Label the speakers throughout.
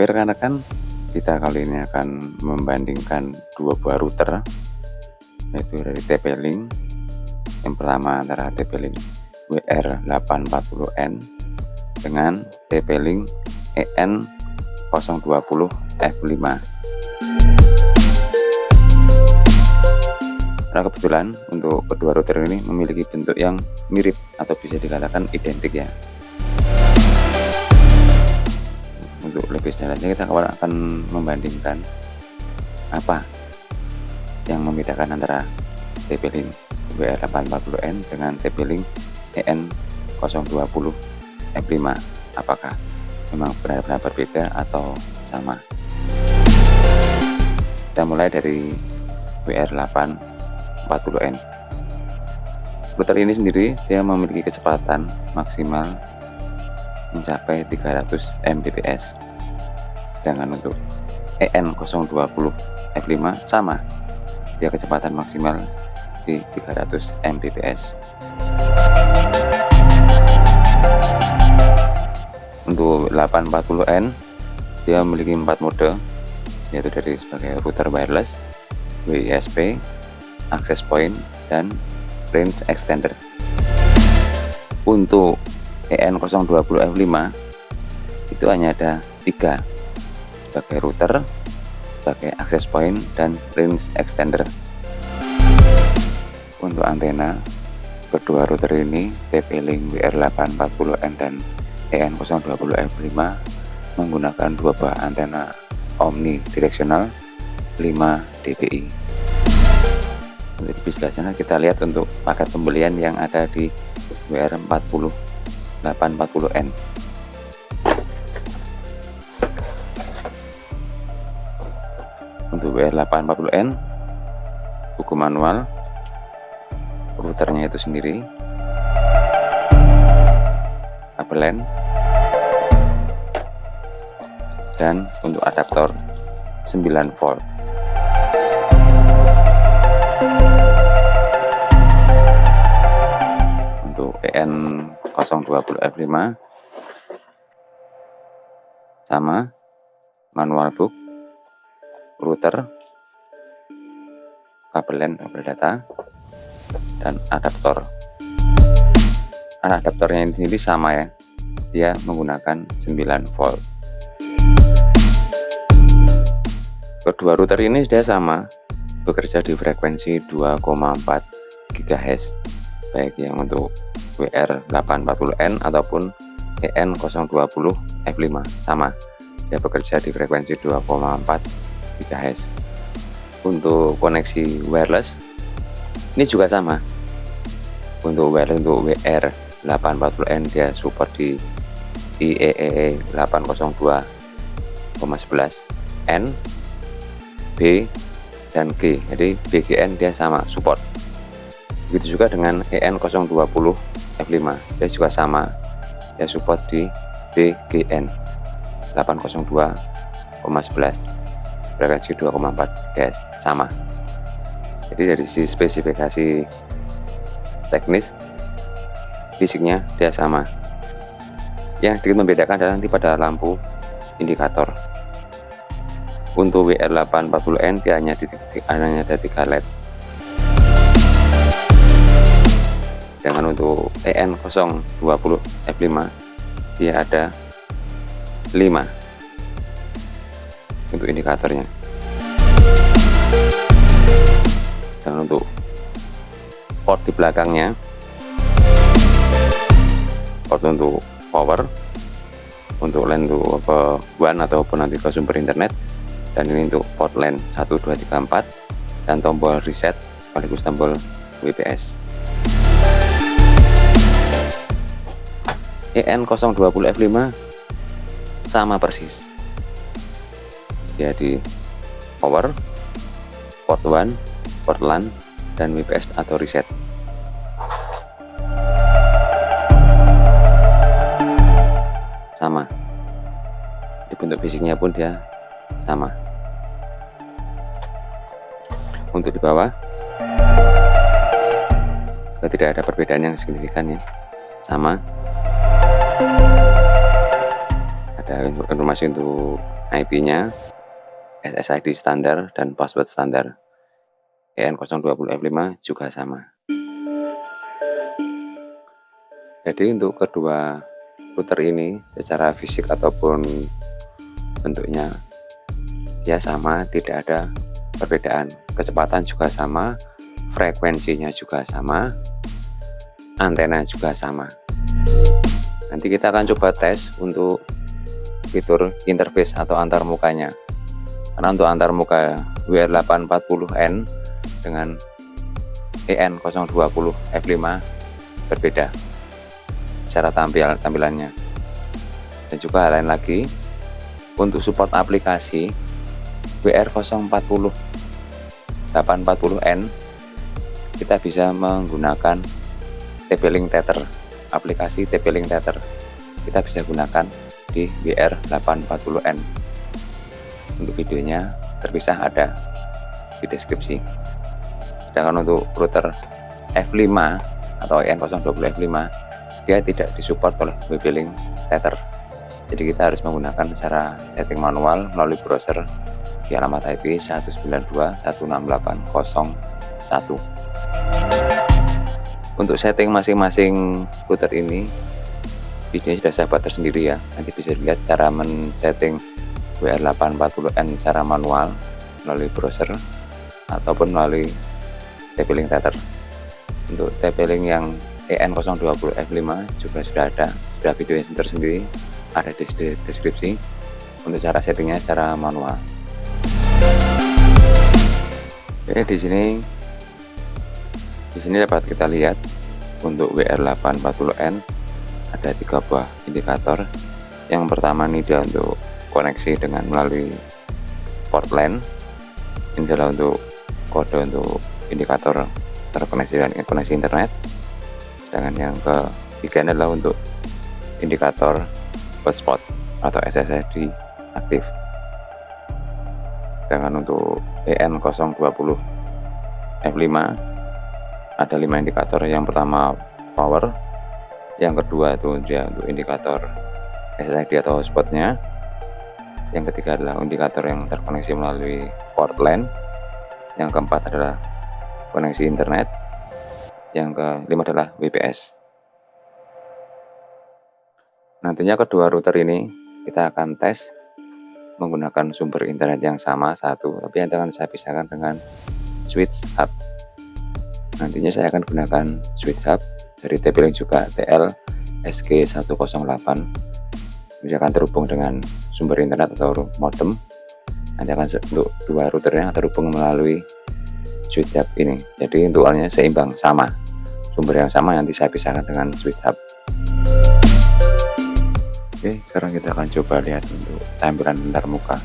Speaker 1: Oke rekan-rekan, kita kali ini akan membandingkan dua buah router, yaitu dari TP-Link. Yang pertama antara TP-Link WR840N dengan TP-Link EN020F5. Nah, kebetulan untuk kedua router ini memiliki bentuk yang mirip atau bisa dikatakan identik ya. Untuk lebih jelasnya kita akan membandingkan apa yang membedakan antara TP-Link WR840N dengan TP-Link EN020F5. Apakah memang benar-benar berbeda atau sama? Kita mulai dari WR840N. Router ini sendiri dia memiliki kecepatan maksimal mencapai 300 Mbps, sedangkan untuk EN020F5 sama, dia kecepatan maksimal di 300 Mbps. Untuk 840N dia memiliki 4 mode, yaitu dari sebagai router wireless, WISP, access point, dan range extender. Untuk EN020F5 itu hanya ada 3, sebagai router, sebagai access point, dan range extender. Untuk antena, kedua router ini TP-Link WR840N dan EN020F5 menggunakan dua buah antena omnidirectional 5 dpi. Untuk lebih jelasnya kita lihat untuk paket pembelian yang ada di WR840N. Untuk WR840N, buku manual, routernya itu sendiri, kabel LAN, dan untuk adaptor 9 volt. Untuk EN020F5 sama, manual book, router, kabel LAN, kabel data, dan adaptor. Adaptornya ini sendiri sama ya, dia menggunakan 9 volt. Kedua router ini sudah sama, bekerja di frekuensi 2,4 GHz, baik yang untuk WR840N ataupun EN020F5 sama, dia bekerja di frekuensi 2,4 GHz. Untuk koneksi wireless ini juga sama. Untuk wireless untuk WR840N dia support di IEEE 802,11N, B, dan G. Jadi BGN dia sama support. Begitu juga dengan EN020F5, dia juga sama, dia support di BGN 802,11, frekuensi 2,4 GHz sama. Jadi dari sisi spesifikasi teknis, fisiknya dia sama. Yang sedikit membedakan adalah nanti pada lampu indikator. Untuk WR840N dia hanya ada 3 LED. Dengan untuk EN020F5 dia ada 5 untuk indikatornya. Dan untuk port di belakangnya, port untuk power, untuk LAN untuk WAN ataupun nanti ke sumber internet, dan ini untuk port LAN 1, 2, 3, 4, dan tombol reset sekaligus tombol WPS. EN020F5 sama persis, dia di power, port WAN, port LAN, dan WPS atau reset. Sama, di bentuk fisiknya pun dia sama. Untuk di bawah tidak ada perbedaan yang signifikan ya, sama. Ada informasi untuk IP-nya, SSID standar dan password standar. EN020F5 juga sama. Jadi untuk kedua router ini secara fisik ataupun bentuknya ya sama, tidak ada perbedaan. Kecepatan juga sama, frekuensinya juga sama, antena juga sama. Nanti kita akan coba tes untuk fitur interface atau antarmukanya. Karena untuk antarmuka WR840N dengan EN020F5 berbeda secara tampilannya. Dan juga hal lain lagi, untuk support aplikasi WR040-840N kita bisa menggunakan TP-Link Tether. Aplikasi TP-Link Tether kita bisa gunakan di WR840N. Untuk videonya terpisah ada di deskripsi. Sedangkan untuk router F5 atau EN020F5 dia tidak disupport oleh TP-Link Tether. Jadi kita harus menggunakan secara setting manual melalui browser di alamat IP 192.168.0.1. Untuk setting masing-masing router ini videonya sudah saya buat tersendiri ya. Nanti bisa dilihat cara men-setting WR840N secara manual melalui browser ataupun melalui TP-Link Tether. Untuk TP-Link yang EN020F5 juga sudah videonya tersendiri, ada di deskripsi untuk cara settingnya secara manual. Oke, di sini dapat kita lihat untuk WR840N ada 3 buah indikator. Yang pertama ini dia untuk koneksi dengan melalui port LAN. Ini adalah untuk kode untuk indikator terkoneksi dan koneksi internet. Sedangkan yang ketiga adalah untuk indikator hotspot atau SSID aktif. Sedangkan untuk EN020F5 ada 5 indikator. Yang pertama power, yang kedua itu dia untuk indikator SSID atau hotspotnya, yang ketiga adalah indikator yang terkoneksi melalui port LAN, yang keempat adalah koneksi internet, yang kelima adalah WPS. Nantinya kedua router ini kita akan tes menggunakan sumber internet yang sama satu, tapi yang akan saya pisahkan dengan switch hub. Nantinya saya akan gunakan switch hub dari TP-Link juga TL SG108. Ini akan terhubung dengan sumber internet atau modem. Nanti akan untuk dua routernya terhubung melalui switch hub ini. Jadi untuk awalnya seimbang, sama. Sumber yang sama nanti saya pisahkan dengan switch hub. Oke, sekarang kita akan coba lihat untuk tampilan antarmuka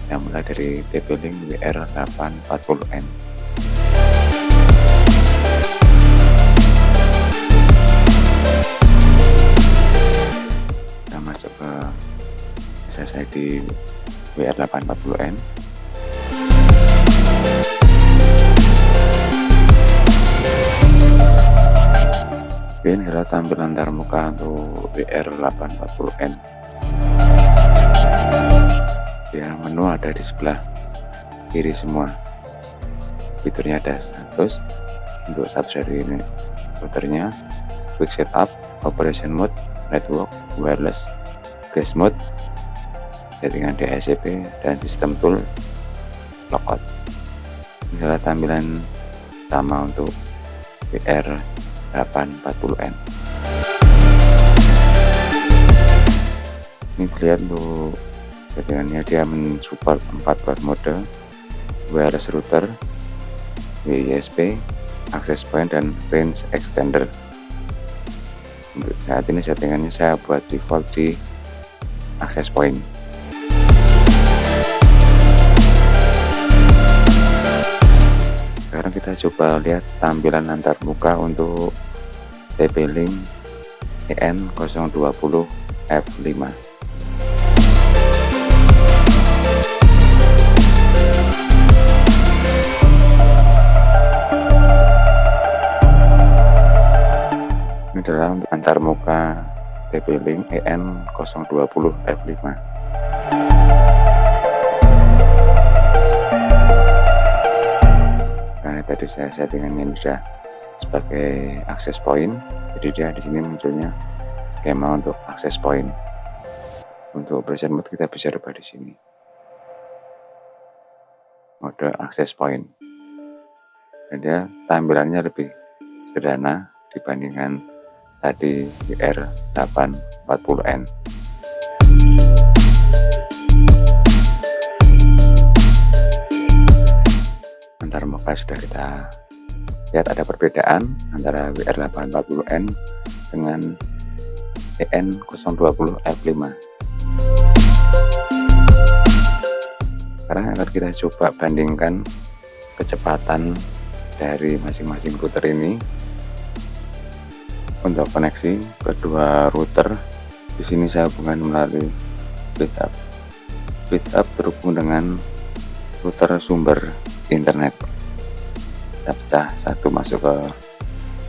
Speaker 1: yang mulai dari TP-Link WR840N. Kita masuk ke SSID WR840N. Oke, ini adalah tampilan antarmuka untuk WR840N. Yang menu ada di sebelah kiri semua. Fiturnya ada status untuk satu dari ini routernya, quick setup, operation mode, network, wireless, flash mode, settingan DHCP dan sistem tool logout. Ini adalah tampilan sama untuk WR840N. Ini terlihat untuk settingannya, dia mensupport 4 buah mode: wireless router, WISP, access point, dan range extender. Untuk saat ini settingannya saya buat default di access point. Sekarang kita coba lihat tampilan antarmuka untuk TP-Link EN020F5. Ini adalah untuk antarmuka TP-Link EN020F5. Nah, tadi saya settingannya sudah sebagai akses point, jadi dia di sini munculnya skema untuk akses point. Untuk operation mode kita bisa rubah di sini, mode akses point. Dan dia tampilannya lebih sederhana dibandingkan tadi WR840N. Antar muka sudah kita lihat ada perbedaan antara WR840N dengan EN020F5. Sekarang akan kita coba bandingkan kecepatan dari masing-masing router ini untuk koneksi kedua router. Di sini saya hubungkan melalui speedup. Speedup terhubung dengan router sumber internet. Kita pecah, satu masuk ke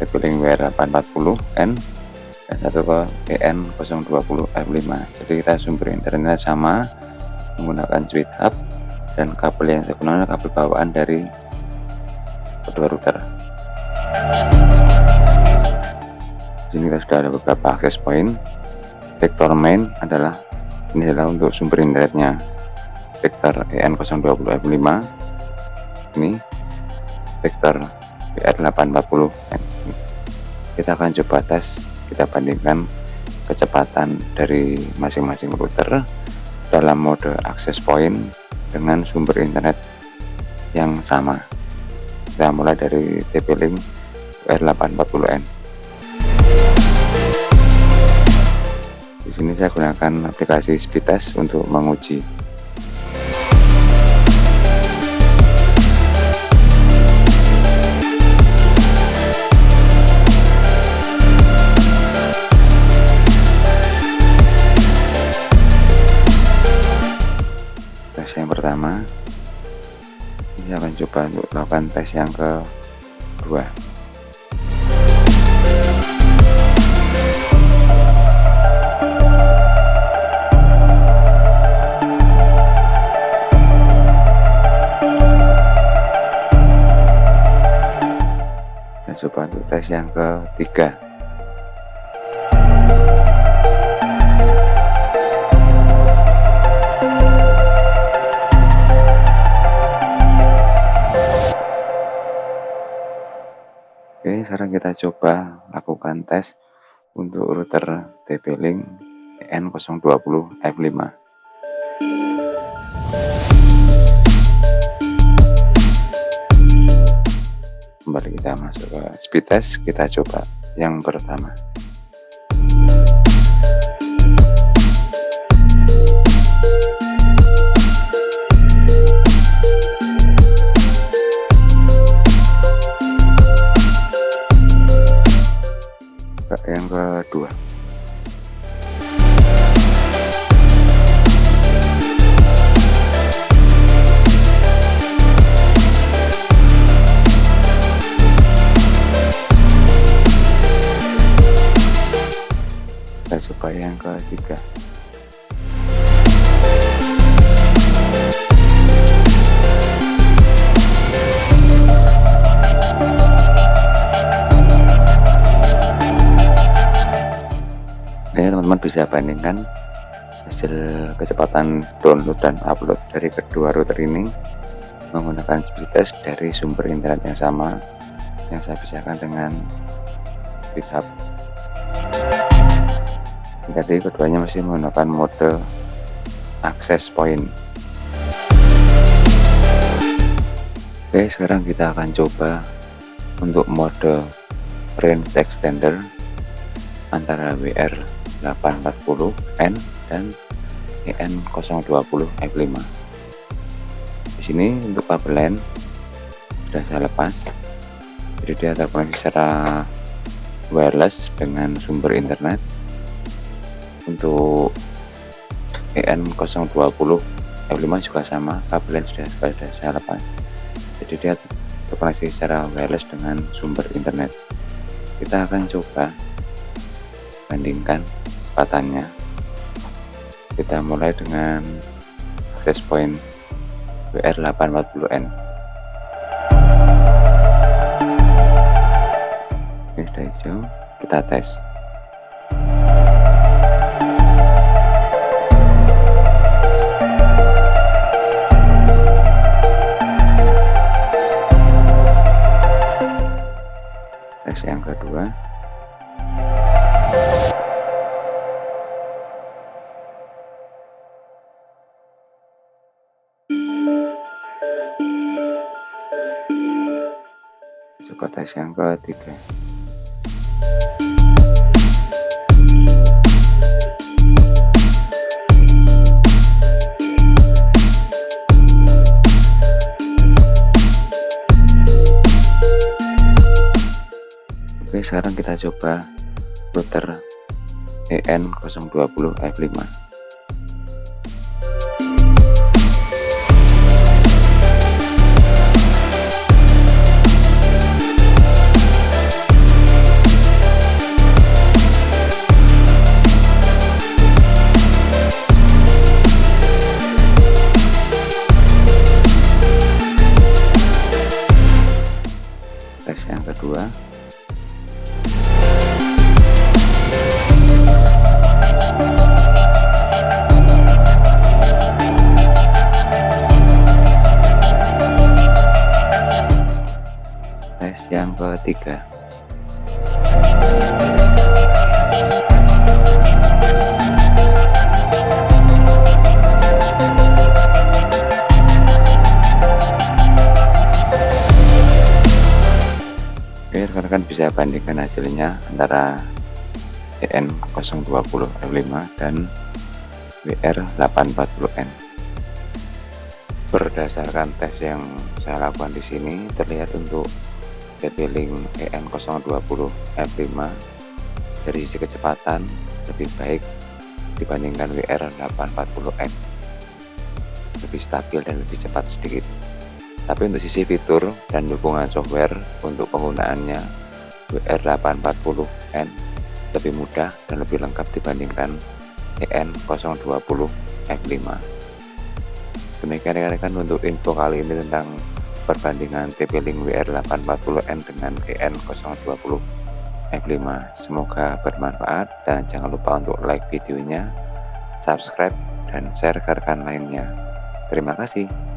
Speaker 1: TP-Link WR840N dan satu ke EN020F5. Jadi kita sumber internetnya sama, menggunakan speedup, dan kabel yang saya gunakan kabel bawaan dari kedua router. Di sini kita sudah ada beberapa akses point. Vektor main ini adalah untuk sumber internetnya, vektor EN020F5. Ini vektor WR840N. Kita akan coba tes, kita bandingkan kecepatan dari masing-masing router dalam mode akses point dengan sumber internet yang sama. Kita mulai dari TP-Link WR840N. Di sini saya gunakan aplikasi Speedtest untuk menguji. Tes yang pertama, ini akan coba untuk melakukan tes yang kedua. Kita coba untuk tes yang ketiga. Oke, sekarang kita coba lakukan tes untuk router TP-Link EN020F5. Kembali kita masuk ke Speedtest, kita coba yang pertama. Yang kedua. Kita coba yang ketiga. Teman-teman bisa bandingkan hasil kecepatan download dan upload dari kedua router ini menggunakan Speedtest dari sumber internet yang sama yang saya pisahkan dengan speedup. Jadi keduanya masih menggunakan mode access point. Oke, sekarang kita akan coba untuk mode range extender antara WR840N dan EN020F5. Di sini untuk kabel LAN sudah saya lepas, jadi dia terkoneksi secara wireless dengan sumber internet. Untuk EN020F5 juga sama, kabel LAN sudah saya lepas, jadi dia terkoneksi secara wireless dengan sumber internet. Kita akan coba bandingkan kecepatannya. Kita mulai dengan access point WR840N. Ini sudah hijau, kita tes. Tes yang kedua. Coba tes yang ketiga. Oke, sekarang kita coba router EN020 F5. Tes yang kedua. Tes yang ketiga. Oke, rekan-rekan bisa bandingkan hasilnya antara EN020 F5 dan WR840N. Berdasarkan tes yang saya lakukan di sini, terlihat untuk TP-Link EN020 F5 dari sisi kecepatan lebih baik dibandingkan WR840N, lebih stabil dan lebih cepat sedikit. Tapi untuk sisi fitur dan dukungan software untuk penggunaannya, WR840N lebih mudah dan lebih lengkap dibandingkan EN020 F5. Demikian rekan-rekan untuk info kali ini tentang perbandingan TP-Link WR840N dengan EN020 F5. Semoga bermanfaat dan jangan lupa untuk like videonya, subscribe, dan share ke rekan lainnya. Terima kasih.